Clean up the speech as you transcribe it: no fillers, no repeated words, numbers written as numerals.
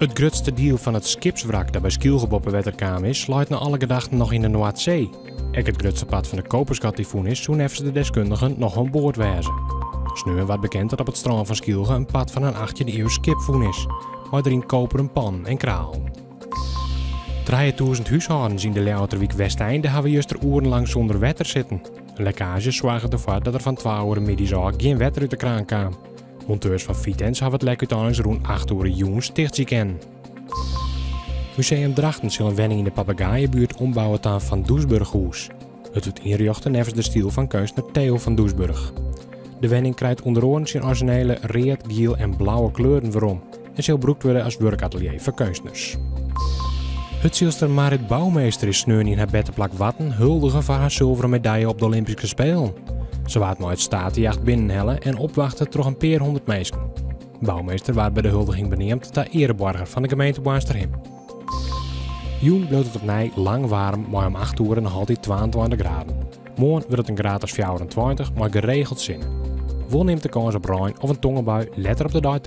Het grootste deel van het skipswrak dat bij Skilge op Wetterkaam is, sluit naar alle gedachten nog in de Noordzee. Ook het grootste pad van de Koperschat-tyfoon is, toen hebben ze de deskundigen nog aan boord wezen. Sneu wordt bekend dat op het strand van Skilge een pad van een 18e eeuw skipvoen is, waar erin koperen pan en kraal. 3000 huishoudens in de Leuterwijk Westeinde hebben juist er urenlang zonder wetter zitten. Een lekkage zorgde ervoor dat er van 12 uur middags geen wetter uit de kraan kwam. Monteurs van Vitens hebben het lek uiteindelijk rond 8 uur jongens dicht zien kennen. Museum Drachten zal een wenning in de Papegaaienbuurt ombouwen tot Van Doesburghoes. Het wordt inrichten nevens de stil van kunstenaar Theo van Doesburg. De wenning krijgt onder andere zijn originele reed, geel en blauwe kleuren waarom en zal gebruikt worden als werkatelier voor kunstenaars. Het zielster Marit Bouwmeester is sneu in haar beddenplak Watten huldigen voor haar zilveren medaille op de Olympische Spelen. Ze waart maar uit statenjacht binnenhellen en opwachten door een paar honderd mensen. Bouwmeester werd bij de huldiging benoemd ter ereborger van de gemeente Boarsterhim. Joen bleef het opnieuw lang warm, maar om 8 uur nog altijd 22 graden. Morgen wordt het een graad als 24, maar geregeld zinnen. Wil neemt de kans op reën of een tongenbui, let er op de dag.